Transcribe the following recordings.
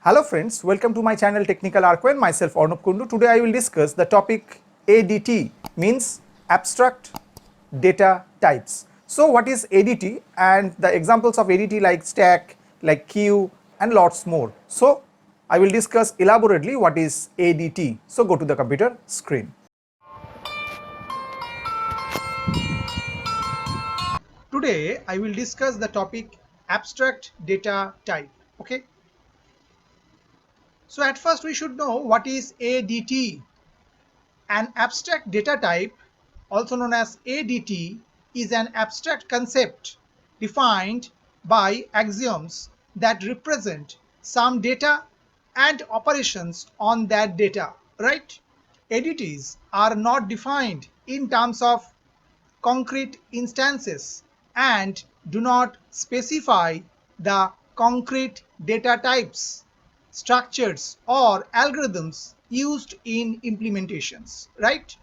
Hello friends, welcome to my channel Technical Arco and myself Arnab Kundu. Today I will discuss the topic ADT, means Abstract Data Types. So what is ADT and the examples of ADT like stack, like queue and lots more. So I will discuss elaborately what is ADT. So go to the computer screen. Today I will discuss the topic Abstract Data Type. Okay. So at first we should know what is ADT. An abstract data type, also known as ADT, is an abstract concept defined by axioms that represent some data and operations on that data, right? ADTs are not defined in terms of concrete instances and do not specify the concrete data types, structures, or algorithms used in implementations, right?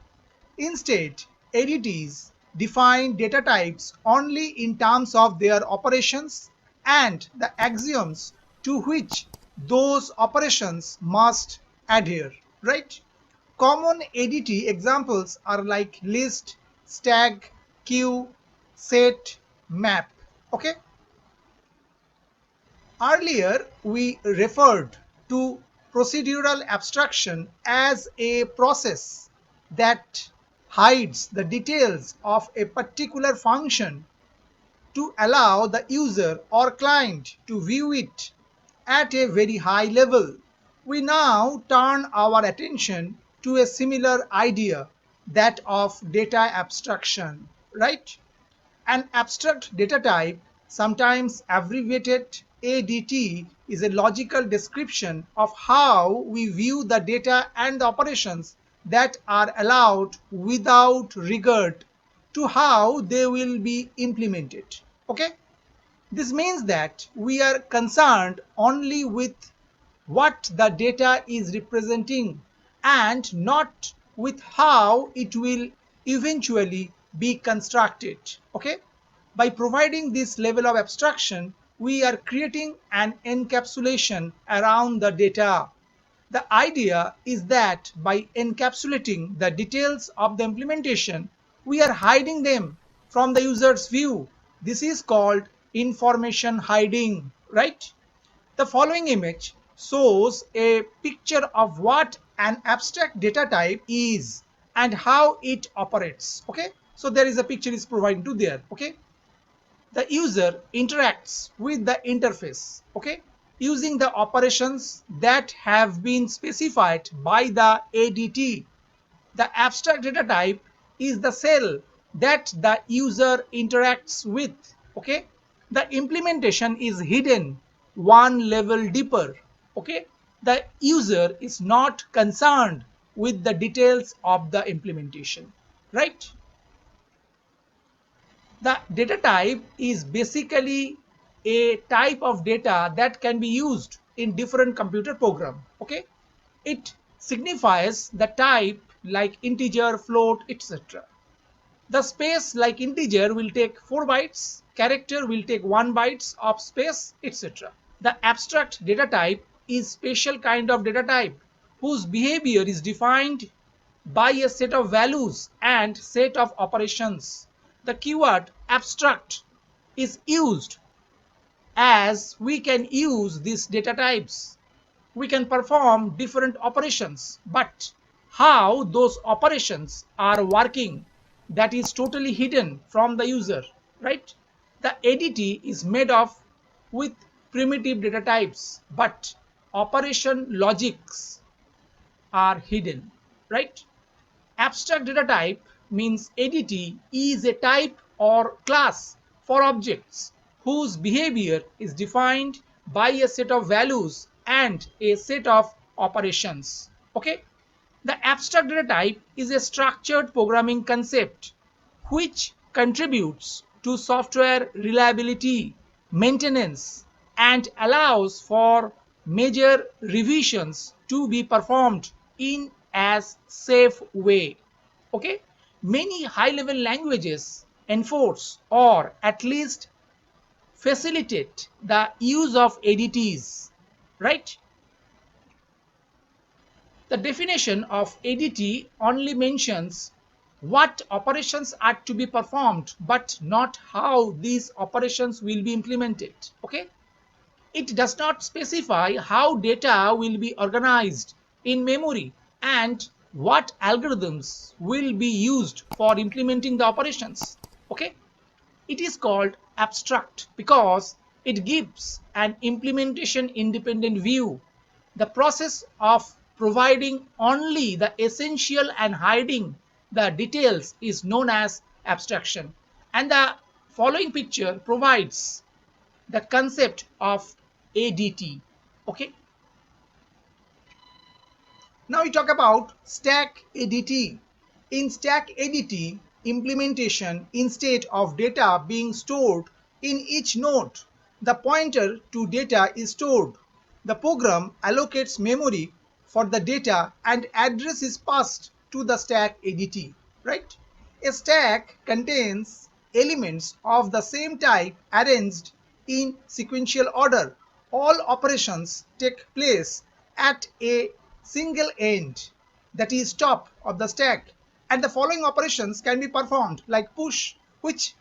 Instead, ADTs define data types only in terms of their operations and the axioms to which those operations must adhere, right? Common ADT examples are like list, stack, queue, set, map. Okay. Earlier, we referred to procedural abstraction as a process that hides the details of a particular function to allow the user or client to view it at a very high level. We now turn our attention to a similar idea, that of data abstraction, right? An abstract data type, sometimes abbreviated ADT, is a logical description of how we view the data and the operations that are allowed without regard to how they will be implemented. Okay? This means that we are concerned only with what the data is representing and not with how it will eventually be constructed. Okay. By providing this level of abstraction, we are creating an encapsulation around the data. The idea is that by encapsulating the details of the implementation, we are hiding them from the user's view. This is called information hiding, right? The following image shows a picture of what an abstract data type is and how it operates. Okay, so there is a picture is provided to there. Okay, the user interacts with the interface, okay, using the operations that have been specified by the ADT. The abstract data type is the cell that the user interacts with. Okay, the implementation is hidden one level deeper. Okay, the user is not concerned with the details of the implementation, right? The data type is basically a type of data that can be used in different computer program. Okay, it signifies the type like integer, float, etc. The space like integer will take 4 bytes, character will take 1 bytes of space, etc. The abstract data type is special kind of data type whose behavior is defined by a set of values and set of operations. The keyword abstract is used as we can use these data types. We can perform different operations, but how those operations are working, that is totally hidden from the user, right? The ADT is made of with primitive data types, but operation logics are hidden, right? Abstract data type means ADT is a type or class for objects whose behavior is defined by a set of values and a set of operations. Okay? The abstract data type is a structured programming concept which contributes to software reliability, maintenance, and allows for major revisions to be performed in as safe way. Okay, many high level languages enforce or at least facilitate the use of ADTs, right? The definition of ADT only mentions what operations are to be performed but not how these operations will be implemented. Okay? It does not specify how data will be organized in memory and what algorithms will be used for implementing the operations. Okay? It is called abstract because it gives an implementation independent view. The process of providing only the essential and hiding the details is known as abstraction. And the following picture provides the concept of ADT. Okay. Now we talk about stack ADT. In stack ADT implementation, instead of data being stored in each node, the pointer to data is stored. The program allocates memory for the data and address is passed to the stack ADT, right? A stack contains elements of the same type arranged in sequential order. All operations take place at a single end, that is top of the stack, and the following operations can be performed like push, which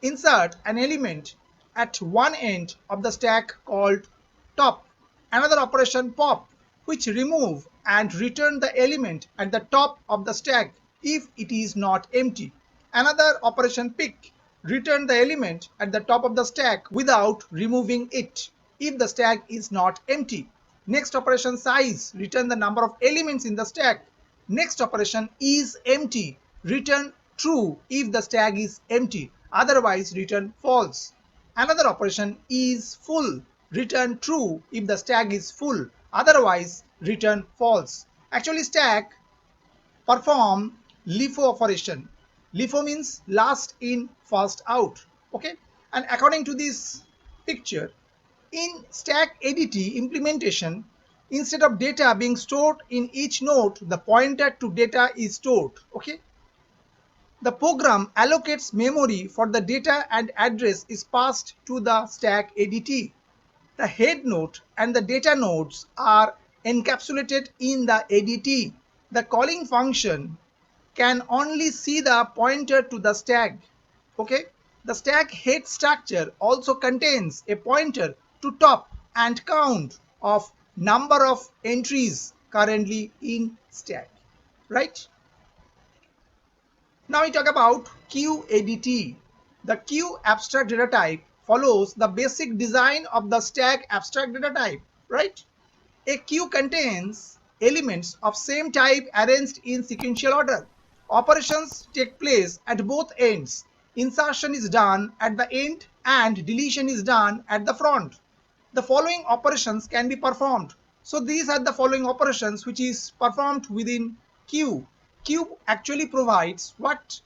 insert an element at one end of the stack called top. Another operation pop, which remove and return the element at the top of the stack if it is not empty. Another operation pick, return the element at the top of the stack without removing it if the stack is not empty. Next operation size, return the number of elements in the stack. Next operation is empty, return true if the stack is empty, otherwise return false. Another operation is full, return true if the stack is full, otherwise return false. Actually, stack perform LIFO operation. LIFO means last in first out. Okay, and according to this picture, in stack ADT implementation, instead of data being stored in each node, the pointer to data is stored. Okay, the program allocates memory for the data and address is passed to the stack ADT. The head node and the data nodes are encapsulated in the ADT. The calling function can only see the pointer to the stack. Okay, the stack head structure also contains a pointer to top and count of number of entries currently in stack, right? Now we talk about QADT. The Q abstract data type follows the basic design of the stack abstract data type, right? A queue contains elements of same type arranged in sequential order. Operations take place at both ends. Insertion is done at the end and deletion is done at the front. The following operations can be performed. So these are the following operations which is performed within queue. Queue actually provides what?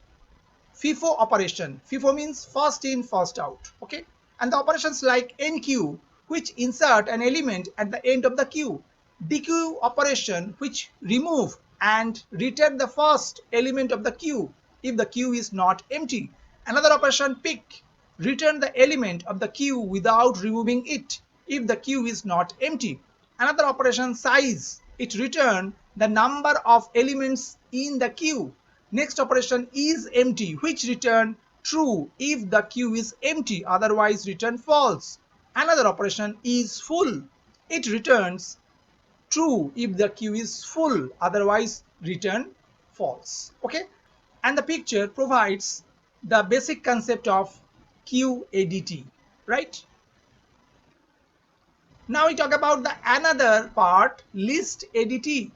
FIFO operation. FIFO means first in, first out. Okay. And the operations like NQ, which insert an element at the end of the queue. DQ operation, which remove and return the first element of the queue if the queue is not empty. Another operation pick, return the element of the queue without removing it if the queue is not empty. Another operation size, it return the number of elements in the queue. Next operation is empty, which return true if the queue is empty, otherwise return false. Another operation is full. It returns true if the queue is full, otherwise return false. Okay, and the picture provides the basic concept of QADT, right? Now we talk about the another part, list ADT.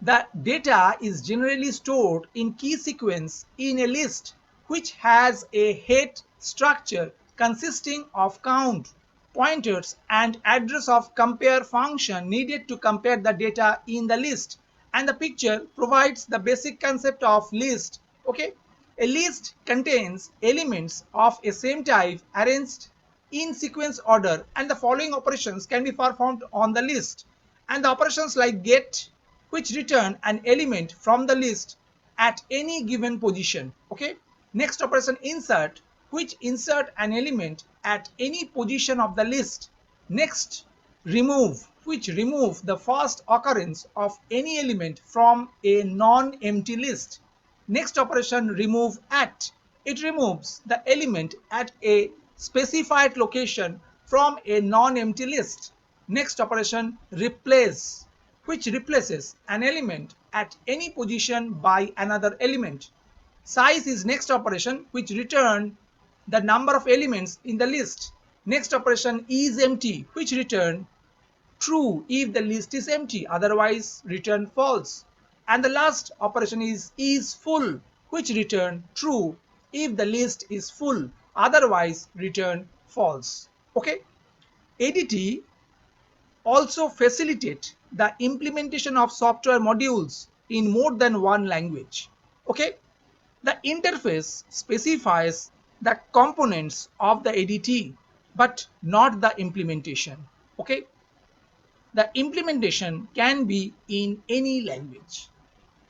The data is generally stored in key sequence in a list which has a head structure consisting of count, pointers and address of compare function needed to compare the data in the list. And the picture provides the basic concept of list. Okay, a list contains elements of a same type arranged in sequence order and the following operations can be performed on the list. And the operations like get, which return an element from the list at any given position. Okay, next operation insert, which insert an element at any position of the list. Next remove, which remove the first occurrence of any element from a non-empty list. Next operation, remove at. It removes the element at a specified location from a non-empty list. Next operation, replace, which replaces an element at any position by another element. Size is next operation, which return the number of elements in the list. Next operation is empty, which return true if the list is empty, otherwise return false. And the last operation is full, which return true if the list is full, otherwise return false. Okay. ADT also facilitate the implementation of software modules in more than one language. Okay. The interface specifies the components of the ADT but not the implementation. Okay. The implementation can be in any language.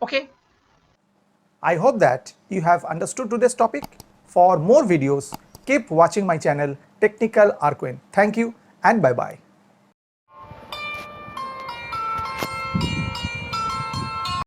Okay. I hope that you have understood today's topic. For more videos, keep watching my channel Technical Arkwin. Thank you and bye bye.